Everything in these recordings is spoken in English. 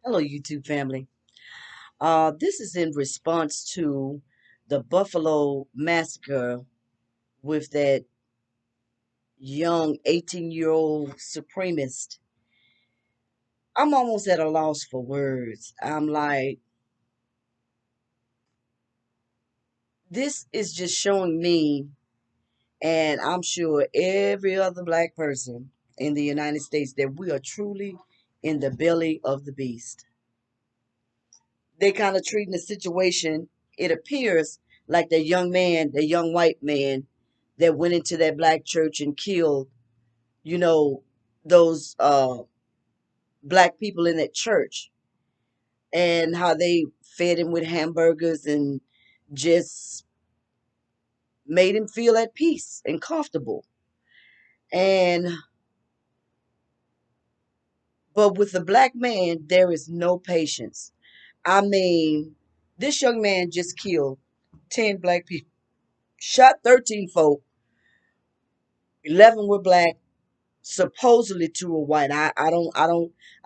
Hello, YouTube family. This is in response to the Buffalo Massacre with that young 18-year-old Supremist. I'm almost at a loss for words. I'm like, this is just showing me, and I'm sure every other black person in the United States, that we are truly in the belly of the beast. They kind of treating the situation, it appears like the young man, the young white man that went into that black church and killed, you know, those black people in that church, and how they fed him with hamburgers and just made him feel at peace and comfortable. And but with the black man, there is no patience. I mean, this young man just killed 10 black people, shot 13 folk, 11 were black, supposedly two were white. I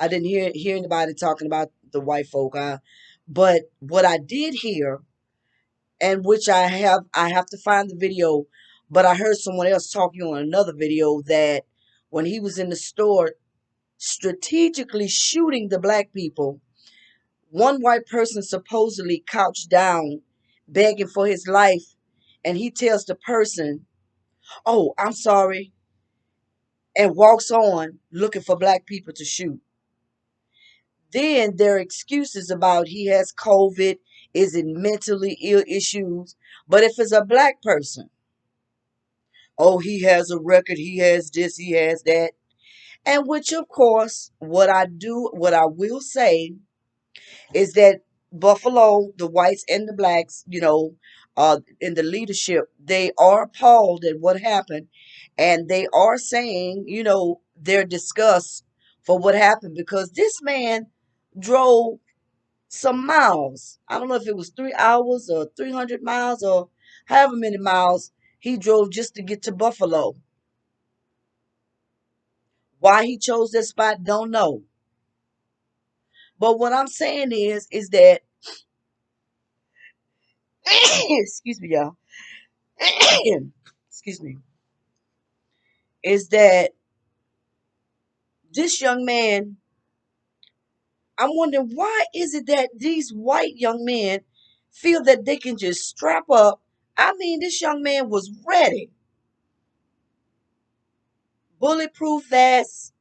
didn't hear anybody talking about the white folk. But what I did hear, and which I have to find the video, but I heard someone else talking on another video that when he was in the store strategically shooting the black people, one white person supposedly couched down begging for his life, and he tells the person, "Oh, I'm sorry," and walks on looking for black people to shoot. Then there are excuses about he has COVID, is in mentally ill issues. But if it's a black person, oh, he has a record, he has this, he has that. And which, of course, what I will say is that Buffalo, the whites and the blacks, in the leadership, they are appalled at what happened. And they are saying, their disgust for what happened, because this man drove some miles. I don't know if it was 3 hours or 300 miles or however many miles he drove just to get to Buffalo. Why he chose that spot, don't know. But what I'm saying is that, excuse me, y'all. Excuse me, is that this young man, I'm wondering, why is it that these white young men feel that they can just strap up? I mean, this young man was ready. Bulletproof vests,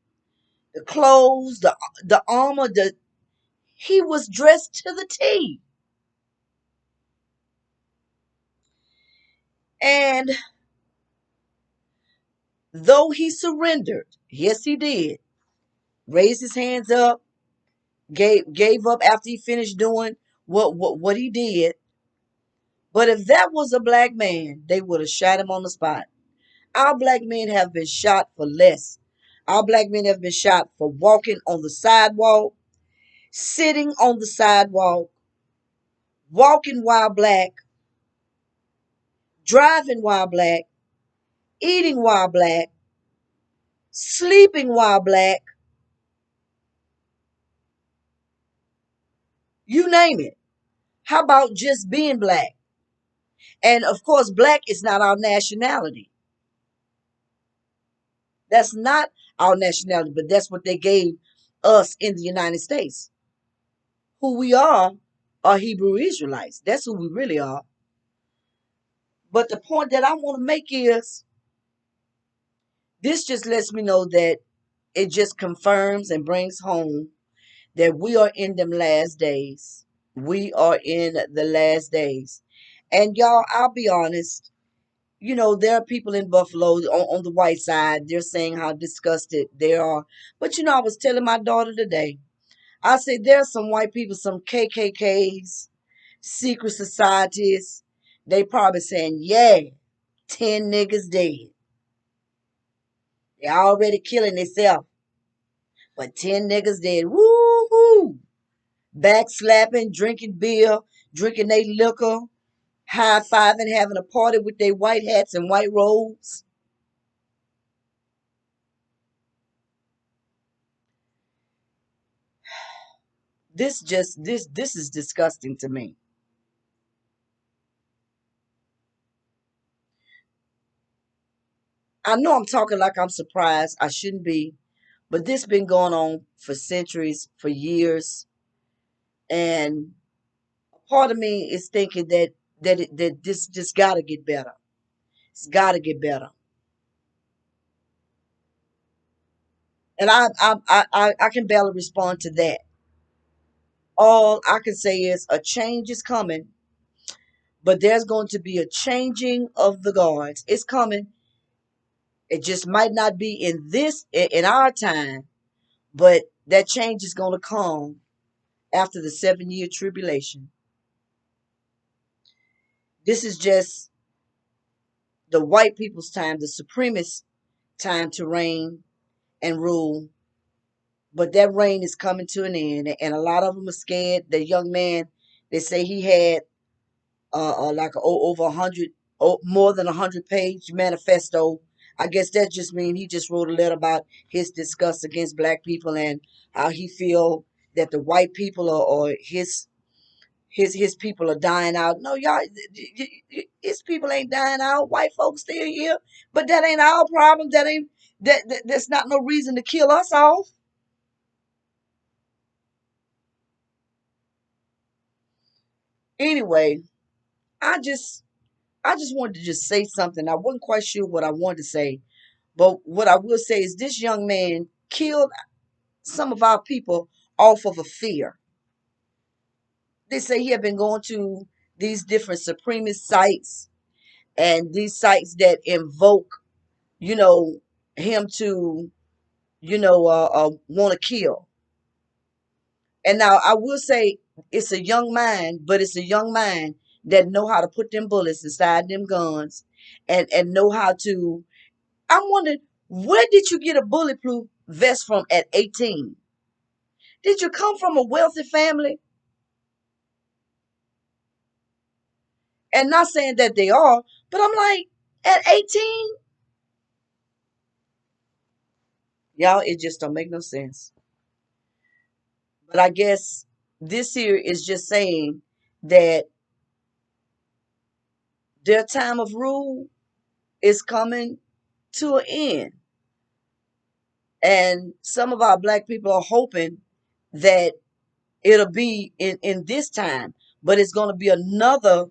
the clothes, the armor, he was dressed to the T. And though he surrendered, yes he did, raised his hands up, gave up after he finished doing what he did. But if that was a black man, they would have shot him on the spot. Our black men have been shot for less. Our black men have been shot for walking on the sidewalk, sitting on the sidewalk, walking while black, driving while black, eating while black, sleeping while black, you name it. How about just being black? And of course, black is not our nationality. That's not our nationality, but that's what they gave us in the United States. Who we are Hebrew Israelites. That's who we really are. But the point that I want to make is this just lets me know that it just confirms and brings home that we are in them last days. We are in the last days. And y'all, I'll be honest, there are people in Buffalo on the white side. They're saying how disgusted they are. But I was telling my daughter today, I said there are some white people, some KKKs, secret societies. They probably saying, yeah, 10 niggas dead. They already killing themselves. But 10 niggas dead. Woo-hoo! Backslapping, drinking beer, drinking they liquor, high-fiving, having a party with their white hats and white robes. This is disgusting to me. I know I'm talking like I'm surprised. I shouldn't be, but this been going on for centuries, for years, and part of me is thinking that this just got to get better. It's got to get better. And I can barely respond to that. All I can say is a change is coming, but there's going to be a changing of the guards. It's coming. It just might not be in our time, but that change is going to come after the 7 year tribulation. This is just the white people's time, the supremacist time to reign and rule. But that reign is coming to an end, and a lot of them are scared. The young man, they say he had like over 100, more than 100 page manifesto. I guess that just means he just wrote a letter about his disgust against black people and how he feel that the white people or his people are dying out. No, y'all, his people ain't dying out. White folks still here, but that ain't our problem. That ain't that's not no reason to kill us off. Anyway, I just I just wanted to just say something. I wasn't quite sure what I wanted to say, but what I will say is this young man killed some of our people off of a fear. They say he had been going to these different supremacist sites and these sites that invoke, you know, him to, want to kill. And now I will say it's a young mind, but it's a young mind that know how to put them bullets inside them guns and know how to. I'm wondering, where did you get a bulletproof vest from at 18? Did you come from a wealthy family? And not saying that they are, but I'm like, at 18, y'all, it just don't make no sense. But I guess this here is just saying that their time of rule is coming to an end. And some of our black people are hoping that it'll be in this time, but it's going to be another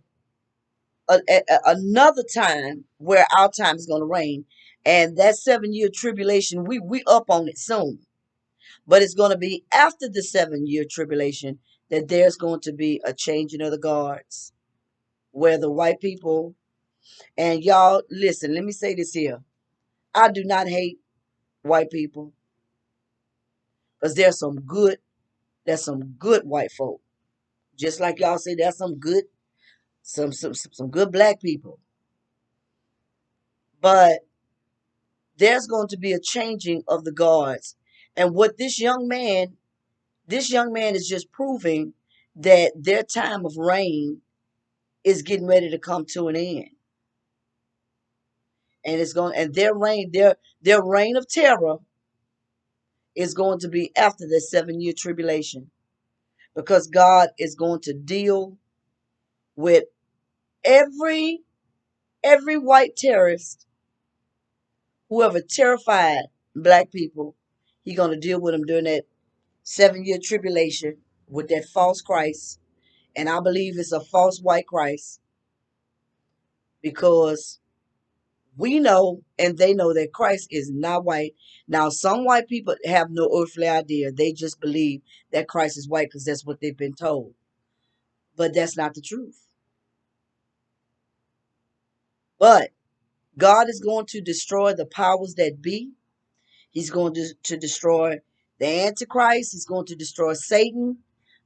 time where our time is going to reign. And that 7 year tribulation, we up on it soon. But it's going to be after the 7 year tribulation that there's going to be a changing of the guards, where the white people, and y'all listen, let me say this here. I do not hate white people because there's some good white folk. Just like y'all say, there's some good black people. But there's going to be a changing of the guards. And what this young man is just proving that their time of reign is getting ready to come to an end. And their reign of terror is going to be after the 7 year tribulation. Because God is going to deal with every every white terrorist, whoever terrified black people, He's gonna deal with them during that 7 year tribulation with that false Christ. And I believe it's a false white Christ because we know and they know that Christ is not white. Now, some white people have no earthly idea. They just believe that Christ is white because that's what they've been told. But that's not the truth. But God is going to destroy the powers that be. He's going to destroy the Antichrist. He's going to destroy Satan,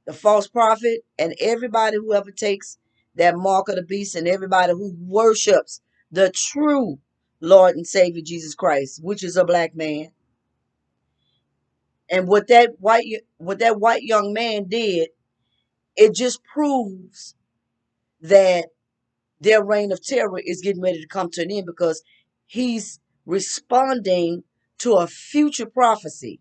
the false prophet, and everybody who ever takes that mark of the beast and everybody who worships the true Lord and Savior Jesus Christ, which is a black man. And what that white young man did, it just proves that their reign of terror is getting ready to come to an end because he's responding to a future prophecy.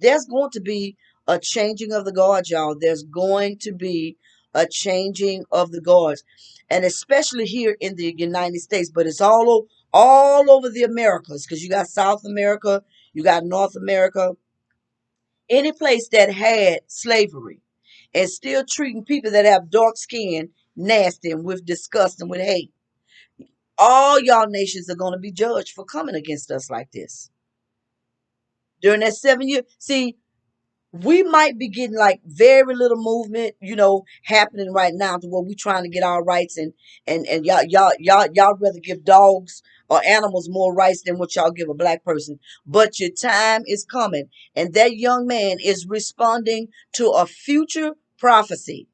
There's going to be a changing of the guards, y'all. There's going to be a changing of the guards, and especially here in the United States, but it's all over the Americas, because you got South America, you got North America, any place that had slavery, and still treating people that have dark skin nasty and with disgust and with hate. All y'all nations are going to be judged for coming against us like this during that 7 year. See, we might be getting like very little movement, happening right now to where we trying to get our rights, and y'all rather give dogs or animals more rights than what y'all give a black person. But your time is coming, and that young man is responding to a future prophecy.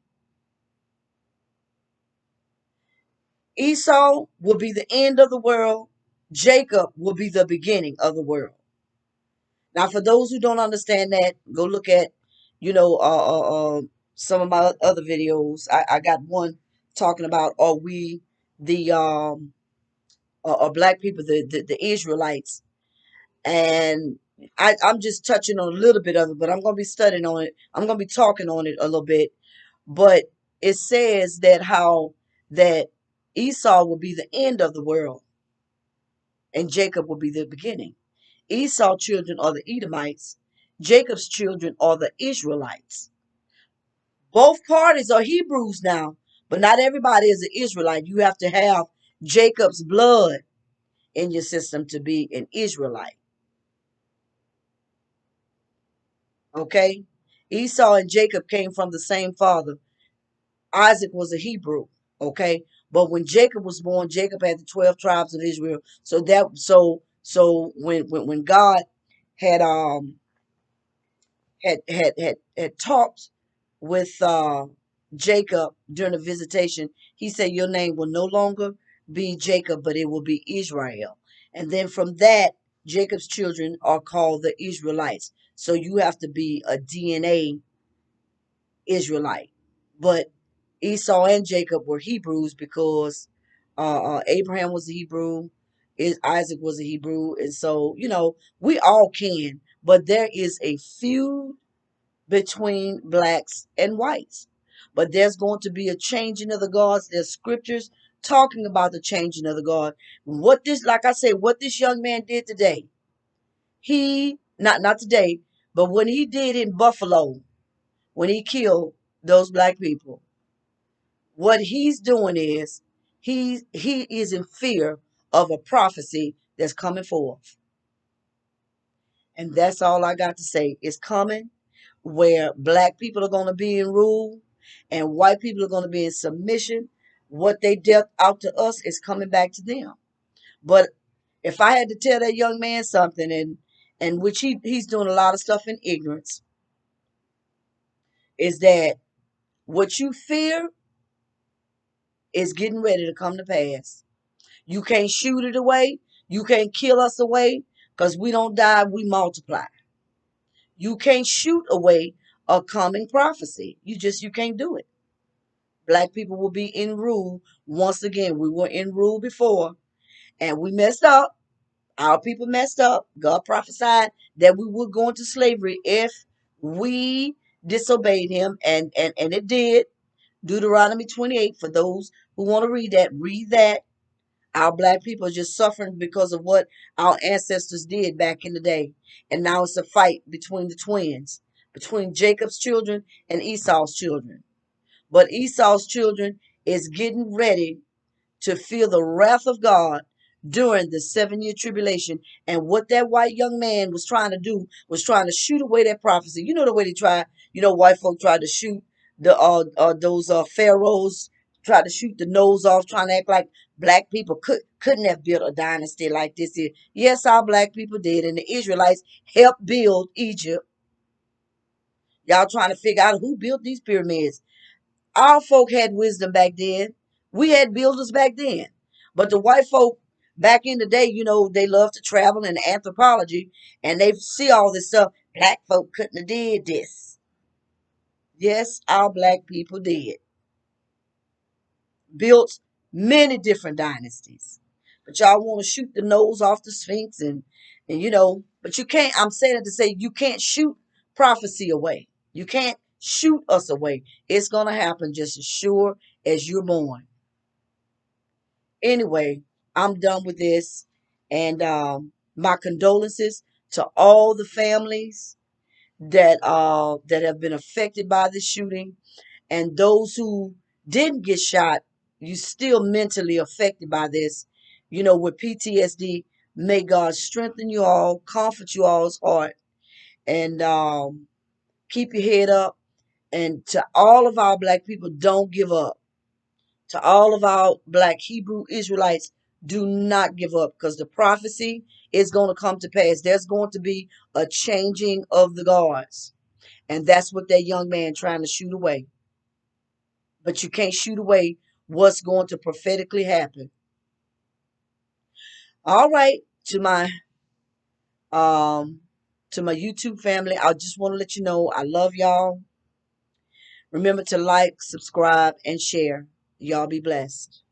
Esau will be the end of the world. Jacob will be the beginning of the world. Now, for those who don't understand that, go look at, you know, uh, some of my other videos. I got one talking about, are we the are black people the Israelites, and I'm just touching on a little bit of it, but I'm gonna be studying on it. I'm gonna be talking on it a little bit, but it says that how that Esau will be the end of the world, and Jacob will be the beginning. Esau's children are the Edomites. Jacob's children are the Israelites. Both parties are Hebrews now, but not everybody is an Israelite. You have to have Jacob's blood in your system to be an Israelite. Okay? Esau and Jacob came from the same father. Isaac was a Hebrew. Okay? But when Jacob was born, Jacob had the 12 tribes of Israel. So when God had had talked with Jacob during the visitation, he said, "Your name will no longer be Jacob, but it will be Israel." And then from that, Jacob's children are called the Israelites. So you have to be a DNA Israelite. But Esau and Jacob were Hebrews because Abraham was a Hebrew, Isaac was a Hebrew, and so we all can. But there is a feud between blacks and whites. But there's going to be a changing of the guards. There's scriptures talking about the changing of the guard. Like I said, what this young man did today, he, not today, but when he did in Buffalo, when he killed those black people, what he's doing is he is in fear of a prophecy that's coming forth. And that's all I got to say. It's coming, where black people are going to be in rule and white people are going to be in submission. What they dealt out to us is coming back to them. But if I had to tell that young man something, and which he's doing a lot of stuff in ignorance, is that what you fear is getting ready to come to pass. You can't shoot it away. You can't kill us away, because we don't die, we multiply. You can't shoot away a coming prophecy. You can't do it. Black people will be in rule once again. We were in rule before, and we messed up. Our people messed up. God prophesied that we would go into slavery if we disobeyed him, and it did. Deuteronomy 28, for those who want to read that. Our black people are just suffering because of what our ancestors did back in the day. And now it's a fight between the twins, between Jacob's children and Esau's children. But Esau's children is getting ready to feel the wrath of God during the 7 year tribulation. And what that white young man was trying to do was trying to shoot away that prophecy. You know the way they try, white folk tried to shoot those pharaohs, tried to shoot the nose off, trying to act like black people couldn't have built a dynasty like this here. Yes, our black people did, and the Israelites helped build Egypt. Y'all trying to figure out who built these pyramids. Our folk had wisdom back then. We had builders back then. But the white folk back in the day, they love to travel in anthropology, and they see all this stuff. Black folk couldn't have did this. Yes, our black people did. Built many different dynasties. But y'all want to shoot the nose off the Sphinx, but you can't, I'm saying it to say you can't shoot prophecy away. You can't shoot us away. It's going to happen just as sure as you're born. Anyway, I'm done with this. And my condolences to all the families that have been affected by this shooting, and those who didn't get shot. You still mentally affected by this, with PTSD. May God strengthen you all, comfort you all's heart, and keep your head up. And to all of our black people, don't give up. To all of our black Hebrew Israelites, do not give up, because the prophecy is going to come to pass. There's going to be a changing of the guards. And that's what that young man trying to shoot away. But you can't shoot away what's going to prophetically happen. All right, um to my YouTube family, I just want to let you know I love y'all. Remember to like, subscribe, and share. Y'all be blessed.